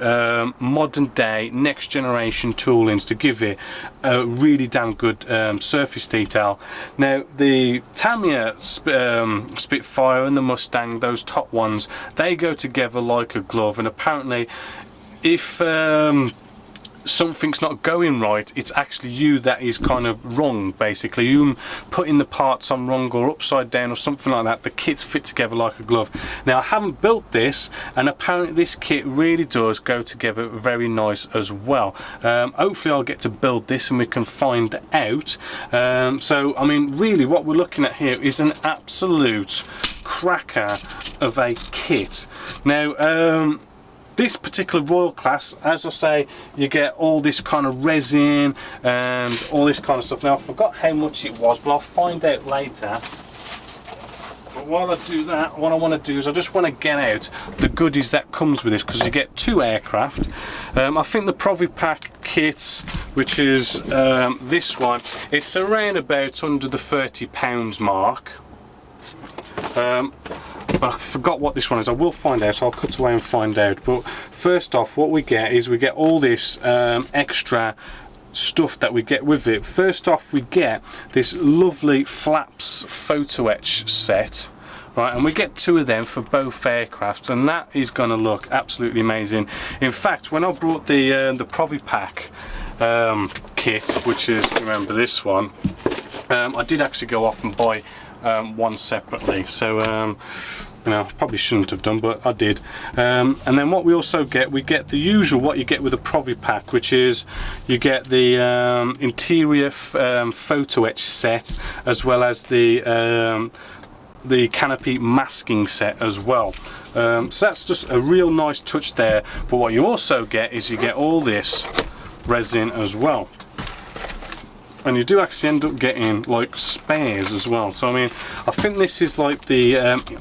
modern day next generation toolings to give it a really damn good surface detail. Now, the Tamiya Spitfire and the Mustang, those top ones, they go together like a glove, and apparently if something's not going right, it's actually you that is kind of wrong. Basically, you putting the parts on wrong or upside down or something like that, the kits fit together like a glove. Now, I haven't built this, and apparently this kit really does go together very nice as well. Hopefully I'll get to build this and we can find out. So I mean, really what we're looking at here is an absolute cracker of a kit. Now, this particular Royal class, as I say, you get all this kind of resin and all this kind of stuff. Now, I forgot how much it was, but I'll find out later. But while I do that, what I want to do is I just want to get out the goodies that comes with this, because you get 2 aircraft. I think the Provipack kit, which is this one, it's around about under the £30 mark. But I forgot what this one is. I will find out, so I'll cut away and find out. But first off, what we get is we get all this extra stuff that we get with it. First off, we get this lovely flaps photo etch set, right, and we get 2 of them for both aircrafts, and that is going to look absolutely amazing. In fact, when I brought the Provipack kit, which is, remember this one, I did actually go off and buy one separately, so you know, probably shouldn't have done, but I did. And then what we also get, we get the usual what you get with a Provipack, which is you get the interior photo etch set, as well as the canopy masking set as well. So that's just a real nice touch there. But what you also get is you get all this resin as well. and you do actually end up getting like spares as well. So I mean, I think this is like the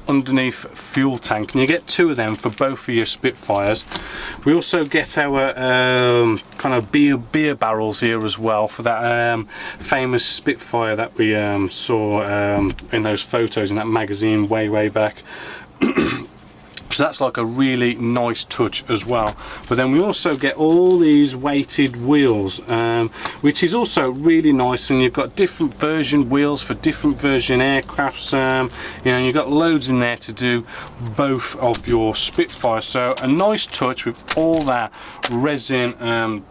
underneath fuel tank, and you get 2 of them for both of your Spitfires. We also get our kind of beer barrels here as well for that famous Spitfire that we saw in those photos in that magazine way back. So that's like a really nice touch as well. But then we also get all these weighted wheels, which is also really nice, and you've got different version wheels for different version aircrafts. You know, you've got loads in there to do both of your Spitfire. So a nice touch with all that resin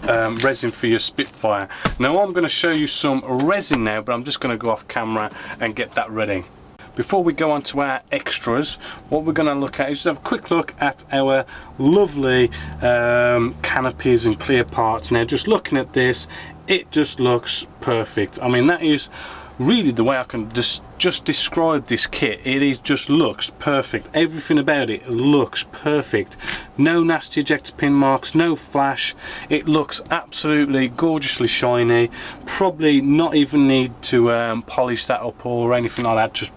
resin for your Spitfire. Now I'm going to show you some resin now, but I'm just going to go off camera and get that ready. Before we go on to our extras, what we're going to look at is just have a quick look at our lovely canopies and clear parts. Now just looking at this, it just looks perfect. I mean, that is really the way I can just describe this kit. It is just looks perfect. Everything about it looks perfect. No nasty ejector pin marks, no flash. It looks absolutely gorgeously shiny. Probably not even need to polish that up or anything like that. Just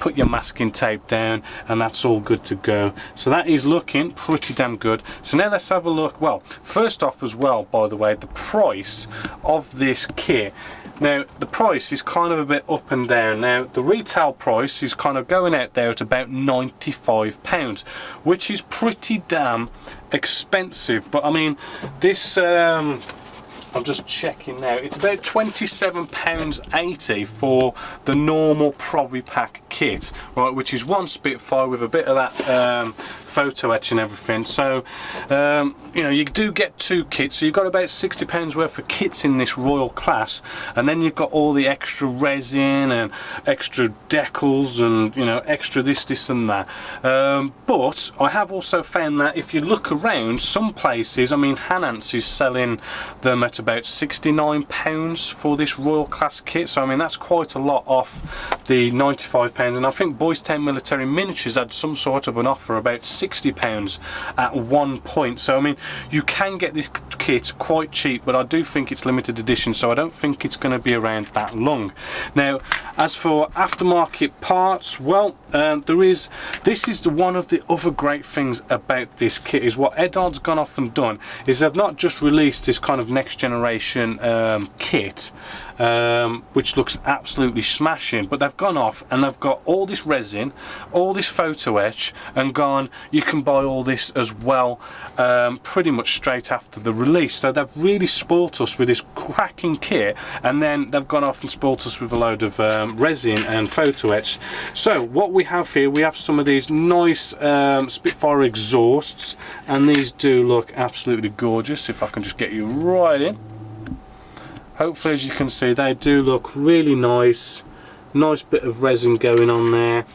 put your masking tape down and that's all good to go. So that is looking pretty damn good. So now let's have a look. Well, first off as well, by the way, the price of this kit. Now the price is kind of a bit up and down. Now the retail price is kind of going out there at about £95, which is pretty damn expensive. But I mean, this I'm just checking now, it's about £27.80 for the normal Provi Pack kit, right, which is one Spitfire with a bit of that photo etch and everything. So you know, you do get 2 kits, so you've got about £60 worth of kits in this Royal class, and then you've got all the extra resin and extra decals and, you know, extra this and that. But I have also found that if you look around some places, I mean, Hanance is selling them at about £69 for this Royal class kit. So I mean, that's quite a lot off the £95, and I think Boys Town Military Miniatures had some sort of an offer about £60 at one point. So I mean, you can get this kit quite cheap, but I do think it's limited edition, so I don't think it's going to be around that long. Now as for aftermarket parts, well, this is one of the other great things about this kit, is what Edard's gone off and done is they've not just released this kind of next generation kit, which looks absolutely smashing, but they've gone off and they've got all this resin, all this photo etch, and gone, you can buy all this as well, pretty much straight after the release. So they've really spoilt us with this cracking kit, and then they've gone off and spoilt us with a load of resin and photo etch. So what we have here, we have some of these nice Spitfire exhausts, and these do look absolutely gorgeous. If I can just get you right in. Hopefully, as you can see, they do look really nice. Nice bit of resin going on there,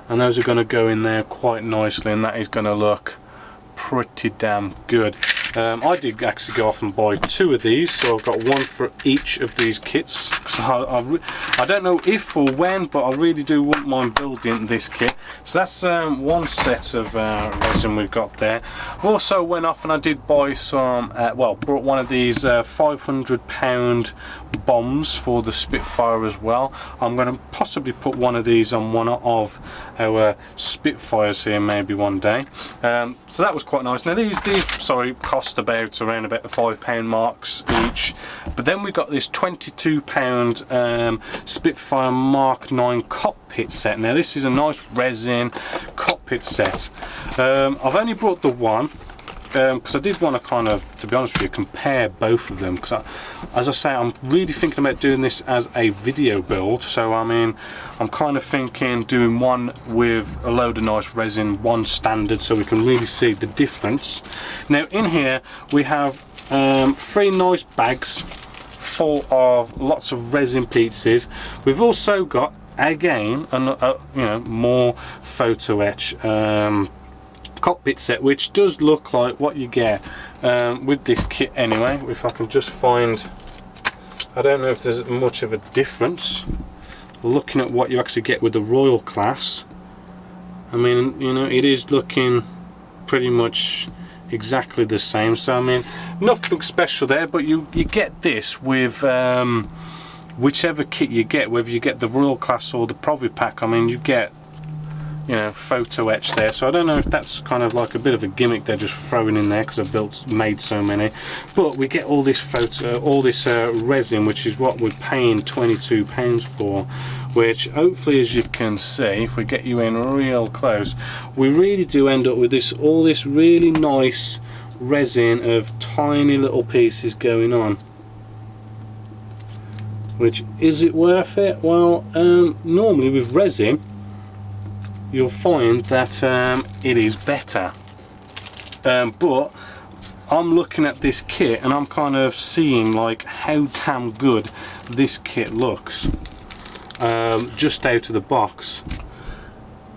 and those are going to go in there quite nicely, and that is going to look pretty damn good. I did actually go off and buy 2 of these, so I've got one for each of these kits. So I don't know if or when, but I really do want mind building this kit. So that's one set of resin we've got there. Also went off and I did buy some, well, brought one of these £500 bombs for the Spitfire as well. I'm going to possibly put one of these on one of our Spitfires here maybe one day. So that was quite nice. Now these sorry, cost about around about the £5 marks each. But then we got this £22 Spitfire Mark 9 cockpit set. Now this is a nice resin cockpit set. I've only brought the one because I did want to kind of, to be honest with you, compare both of them, because as I say, I'm really thinking about doing this as a video build. So I mean, I'm kind of thinking doing one with a load of nice resin, one standard, so we can really see the difference. Now in here we have 3 nice bags full of lots of resin pieces. We've also got, again, you know, more photo etch cockpit set, which does look like what you get with this kit anyway. If I can just find, I don't know if there's much of a difference looking at what you actually get with the Royal class. I mean, you know, it is looking pretty much exactly the same. So I mean, nothing special there, but you get this with whichever kit you get, whether you get the Royal Class or the Provi Pack. I mean, you get, you know, photo etch there. So I don't know if that's kind of like a bit of a gimmick they're just throwing in there because I've made so many, but we get all this resin, which is what we're paying £22 for, which hopefully, as you can see, if we get you in real close, we really do end up with all this really nice resin of tiny little pieces going on. Which, is it worth it? Well, normally with resin you'll find that it is better, but I'm looking at this kit and I'm kind of seeing like how damn good this kit looks just out of the box.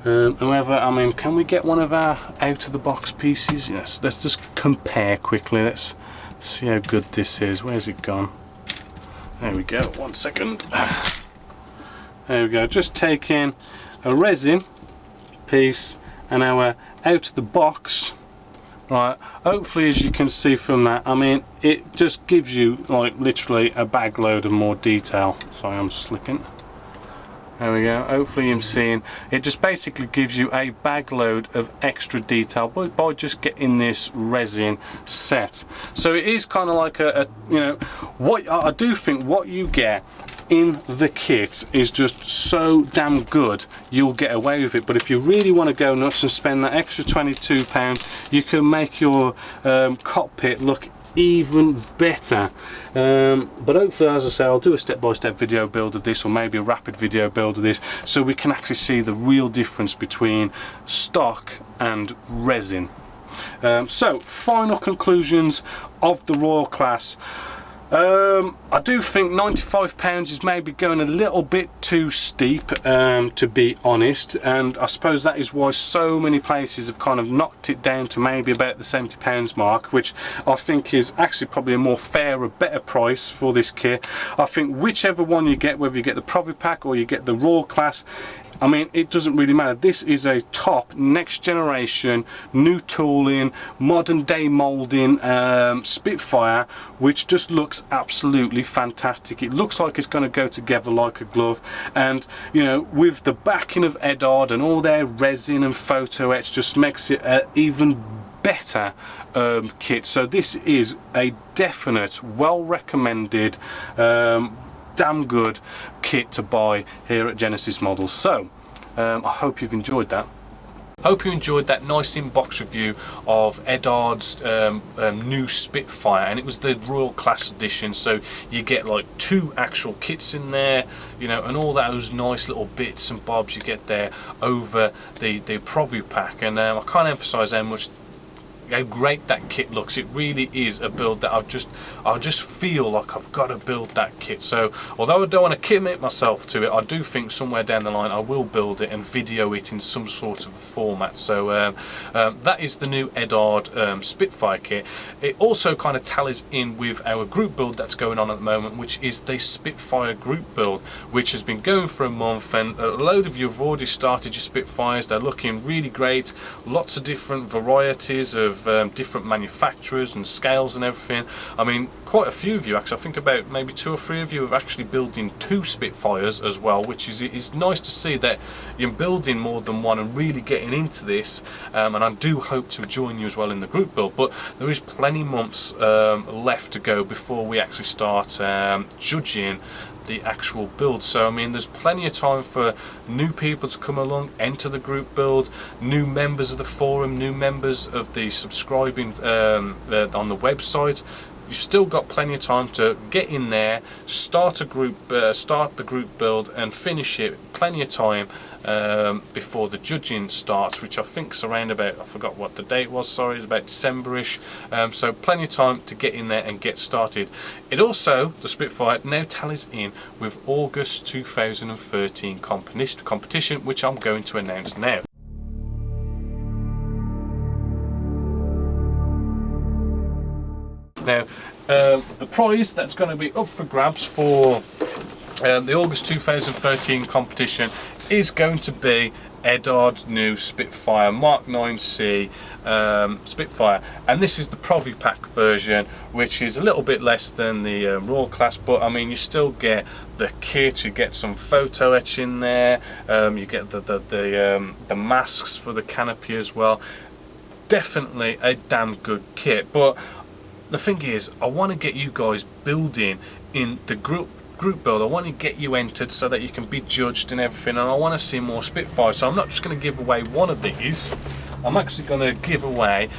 However, I mean, can we get one of our out of the box pieces? Yes, let's just compare quickly. Let's see how good this is. Where's it gone? There we go, 1 second. There we go, just taking a resin piece and our out of the box. Right, hopefully, as you can see from that, I mean, it just gives you like literally a bag load of more detail. Sorry, I'm slipping. There we go, hopefully you're seeing it. Just basically gives you a bag load of extra detail by just getting this resin set. So it is kind of like a you know, what I do think what you get in the kit is just so damn good, you'll get away with it. But if you really want to go nuts and spend that extra £22, you can make your cockpit look even better. But hopefully, as I say, I'll do a step-by-step video build of this, or maybe a rapid video build of this, so we can actually see the real difference between stock and resin. So, final conclusions of the Royal Class. I do think £95 is maybe going a little bit too steep, to be honest, and I suppose that is why so many places have kind of knocked it down to maybe about the £70 mark, which I think is actually probably a more fair, a better price for this kit. I think whichever one you get, whether you get the Provi Pack or you get the Royal Class, I mean, it doesn't really matter. This is a top, next generation, new tooling, modern day moulding Spitfire, which just looks absolutely fantastic. It looks like it's going to go together like a glove, and you know, with the backing of Edard and all their resin and photo etch, just makes it an even better kit. So this is a definite, well recommended, damn good kit to buy here at Genessis Models. So I hope you've enjoyed that. Hope you enjoyed that nice in-box review of Edard's new Spitfire, and it was the Royal Class edition, so you get like 2 actual kits in there, you know, and all those nice little bits and bobs you get there over the Provi Pack. And I can't emphasize how great that kit looks. It really is a build that I just feel like I've got to build that kit. So although I don't want to commit myself to it, I do think somewhere down the line I will build it and video it in some sort of format. So that is the new Edard Spitfire kit. It also kind of tallies in with our group build that's going on at the moment, which is the Spitfire group build, which has been going for a month, and a load of you have already started your Spitfires. They're looking really great, lots of different varieties of different manufacturers and scales and everything. I mean, quite a few of you actually, I think about maybe 2 or 3 of you have actually building 2 Spitfires as well, which is nice to see that you're building more than one and really getting into this, and I do hope to join you as well in the group build. But there is plenty months left to go before we actually start judging the actual build. So I mean, there's plenty of time for new people to come along, enter the group build, new members of the forum, new members of the subscribing on the website. You've still got plenty of time to get in there, start the group build and finish it. Plenty of time before the judging starts, which I think is around about, I forgot what the date was, sorry, it's about December-ish. So plenty of time to get in there and get started. It also, the Spitfire now tallies in with August 2013 competition, which I'm going to announce now. Now, the prize that's going to be up for grabs for the August 2013 competition is going to be Edard's new Spitfire Mark 9C Spitfire, and this is the Provi Pack version, which is a little bit less than the Raw class, but I mean you still get the kit, you get some photo etch in there, you get the masks for the canopy as well. Definitely a damn good kit, but the thing is, I want to get you guys building in the group build. I want to get you entered so that you can be judged and everything, and I want to see more Spitfire. So I'm not just going to give away one of these, I'm actually going to give away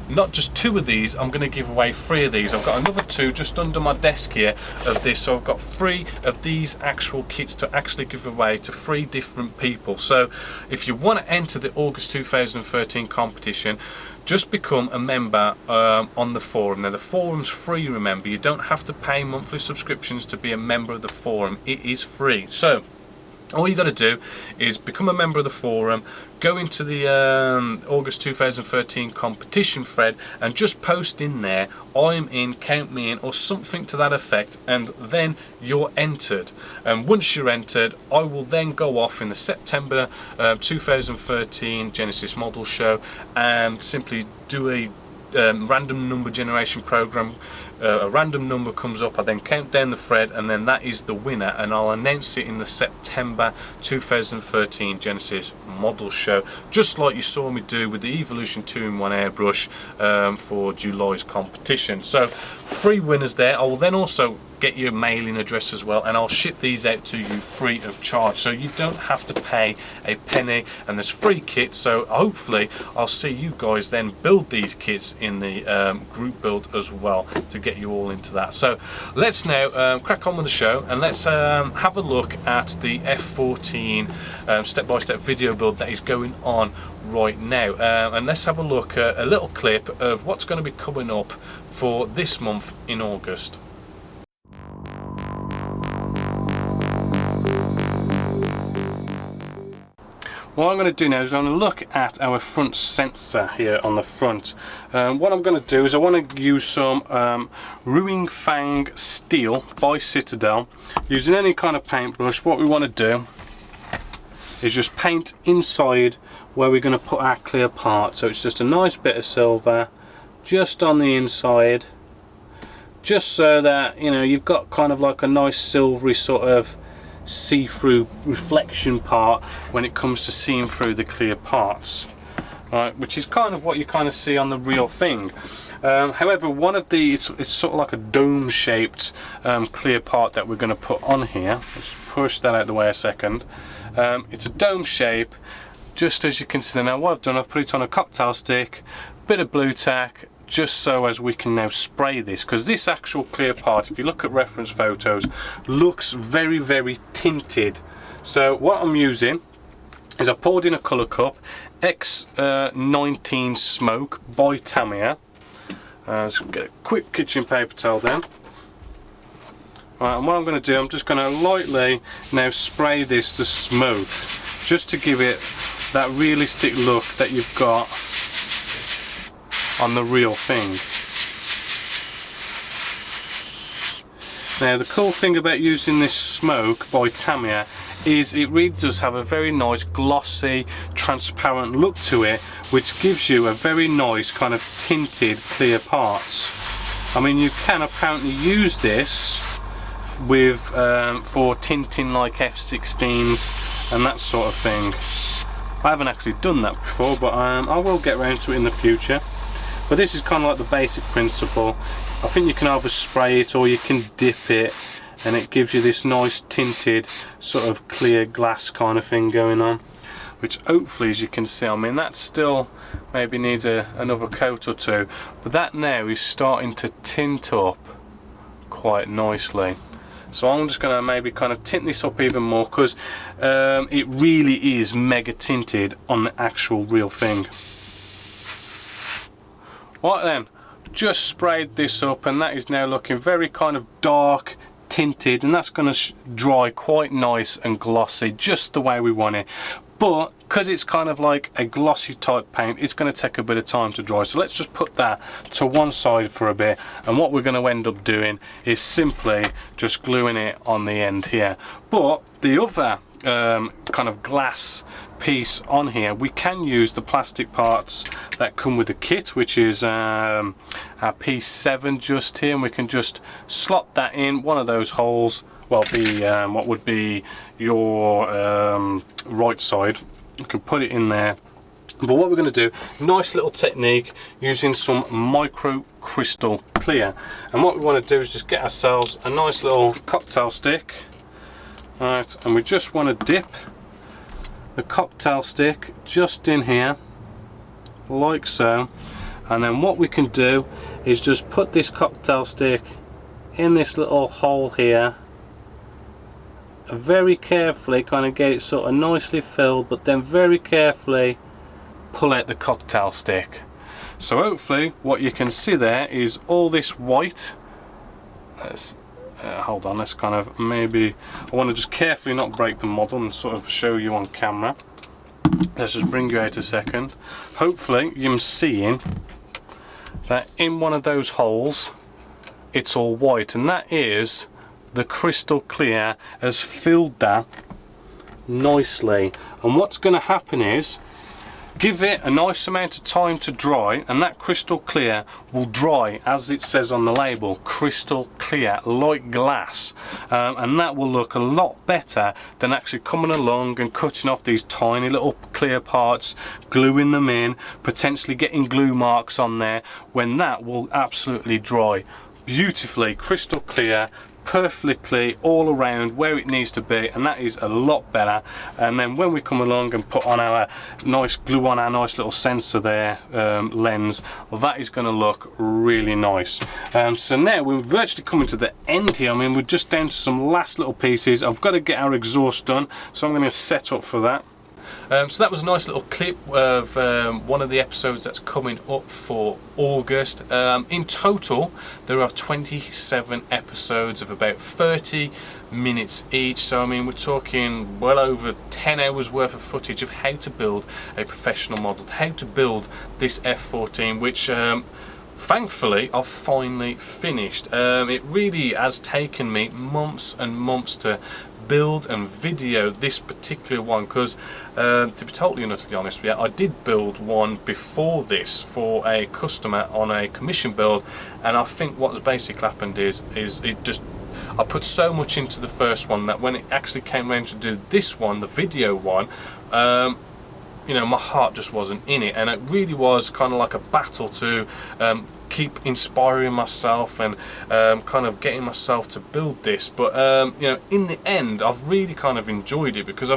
not just 2 of these, I'm going to give away 3 of these. I've got another 2 just under my desk here of this, so I've got 3 of these actual kits to actually give away to 3 different people. So if you want to enter the August 2013 competition, just become a member on the forum. Now the forum's free, remember, you don't have to pay monthly subscriptions to be a member of the forum, it is free. So all you got to do is become a member of the forum, go into the August 2013 competition thread and just post in there, I'm in, count me in, or something to that effect, and then you're entered. And once you're entered, I will then go off in the September 2013 Genesis model show and simply do a random number generation program. A random number comes up, I then count down the thread, and then that is the winner, and I'll announce it in the September 2013 Genesis model show, just like you saw me do with the Evolution 2-in-1 airbrush for July's competition. So 3 winners there. I will then also get your mailing address as well, and I'll ship these out to you free of charge, so you don't have to pay a penny, and there's free kits. So hopefully I'll see you guys then build these kits in the group build as well, to get you all into that. So let's now crack on with the show, and let's have a look at the F14 step-by-step video build that is going on right now, and let's have a look at a little clip of what's going to be coming up for this month in August. What I'm going to do now is I'm going to look at our front sensor here on the front. What I'm going to do is I want to use some Ruing Fang steel by Citadel. Using any kind of paintbrush, what we want to do is just paint inside where we're going to put our clear part. So it's just a nice bit of silver just on the inside, just so that, you know, you've got kind of like a nice silvery sort of see-through reflection part when it comes to seeing through the clear parts, right, which is kind of what you kind of see on the real thing. However, one of the it's sort of like a dome shaped clear part that we're going to put on here. Let's push that out of the way a second. It's a dome shape, just as you can see. Now what I've done, I've put it on a cocktail stick, bit of blue tack, just so as we can now spray this, because this actual clear part, if you look at reference photos, looks very, very tinted. So what I'm using is I've poured in a colour cup, X19 Smoke by Tamiya. Let's get a quick kitchen paper towel then. Right, and what I'm going to do, I'm just going to lightly now spray this to smoke, just to give it that realistic look that you've got on the real thing. Now the cool thing about using this smoke by Tamiya is it really does have a very nice glossy transparent look to it, which gives you a very nice kind of tinted clear parts. I mean, you can apparently use this with for tinting like F16s and that sort of thing. I haven't actually done that before, but I will get around to it in the future. But this is kind of like the basic principle. I think you can either spray it or you can dip it, and it gives you this nice tinted sort of clear glass kind of thing going on, which hopefully, as you can see, I mean, that still maybe needs another coat or 2, but that now is starting to tint up quite nicely. So I'm just going to maybe kind of tint this up even more, because it really is mega tinted on the actual real thing. Right then, just sprayed this up, and that is now looking very kind of dark tinted, and that's going to dry quite nice and glossy, just the way we want it. But because it's kind of like a glossy type paint, it's going to take a bit of time to dry. So let's just put that to one side for a bit, and what we're going to end up doing is simply just gluing it on the end here. But the other kind of glass piece on here, we can use the plastic parts that come with the kit, which is our P7 just here, and we can just slot that in one of those holes. Well, what would be your right side. You can put it in there. But what we're going to do, nice little technique using some micro crystal clear, and what we want to do is just get ourselves a nice little cocktail stick, right, and we just want to dip the cocktail stick just in here like so, and then what we can do is just put this cocktail stick in this little hole here, very carefully kind of get it sort of nicely filled, but then very carefully pull out the cocktail stick. So hopefully what you can see there is all this white. Let's hold on, let's kind of, maybe I want to just carefully not break the model and sort of show you on camera. Let's just bring you out a second. Hopefully you're seeing that in one of those holes it's all white, and that is the crystal clear has filled that nicely. And what's going to happen is, give it a nice amount of time to dry, and that crystal clear will dry as it says on the label, crystal clear like glass, and that will look a lot better than actually coming along and cutting off these tiny little clear parts, gluing them in, potentially getting glue marks on there, when that will absolutely dry beautifully crystal clear, perfectly all around where it needs to be, and that is a lot better. And then when we come along and put on our nice glue on our nice little sensor there, lens, well, that is going to look really nice. So now we're virtually coming to the end here. I mean, we're just down to some last little pieces. I've got to get our exhaust done, so I'm going to set up for that. So that was a nice little clip of one of the episodes that's coming up for August. In total there are 27 episodes of about 30 minutes each, so I mean we're talking well over 10 hours worth of footage of how to build a professional model, how to build this F14, which thankfully I've finally finished. It really has taken me months and months to build and video this particular one, because to be totally and utterly honest with you, I did build one before this for a customer on a commission build, and I think what's basically happened is it just, I put so much into the first one that when it actually came around to do this one, the video one, you know, my heart just wasn't in it, and it really was kind of like a battle to keep inspiring myself and kind of getting myself to build this. But you know, in the end I've really kind of enjoyed it, because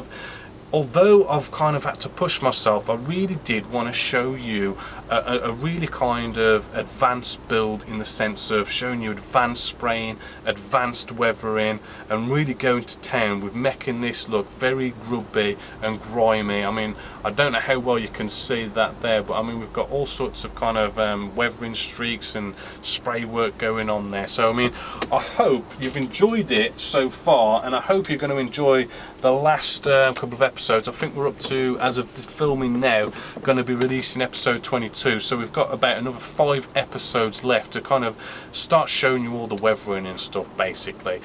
although I've kind of had to push myself, I really did want to show you a really kind of advanced build, in the sense of showing you advanced spraying, advanced weathering, and really going to town with making this look very grubby and grimy. I mean, I don't know how well you can see that there, but I mean we've got all sorts of kind of weathering streaks and spray work going on there. So I mean, I hope you've enjoyed it so far, and I hope you're going to enjoy the last couple of episodes. I think we're up to, as of this filming now, going to be releasing episode 22, so we've got about another 5 episodes left to kind of start showing you all the weathering and stuff basically.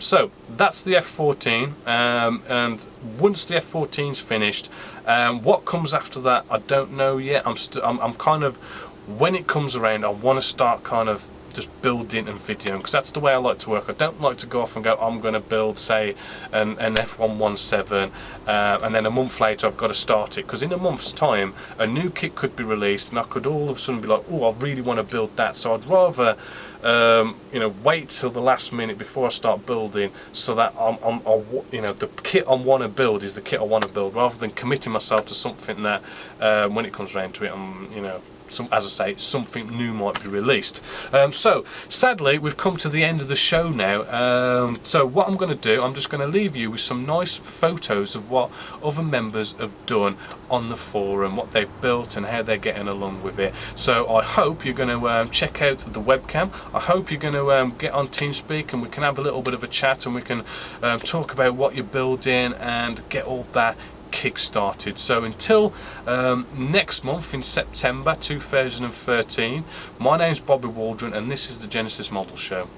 So that's the F14, and once the F14's finished, what comes after that I don't know yet. I'm kind of, when it comes around, I want to start kind of just building and videoing, because that's the way I like to work. I don't like to go off and go, I'm going to build, say, an F117, and then a month later I've got to start it, because in a month's time a new kit could be released and I could all of a sudden be like, oh, I really want to build that. So I'd rather you know, wait till the last minute before I start building, so that you know, the kit I want to build is the kit I want to build, rather than committing myself to something that when it comes around to it, you know, as I say, something new might be released. So sadly we've come to the end of the show now. So what I'm going to do, I'm just going to leave you with some nice photos of what other members have done on the forum, what they've built and how they're getting along with it. So I hope you're going to check out the webcam. I hope you're going to get on TeamSpeak and we can have a little bit of a chat, and we can talk about what you're building and get all that kick-started. So until next month in September 2013, my name's Bobby Waldron, and this is the Genessis Model Show.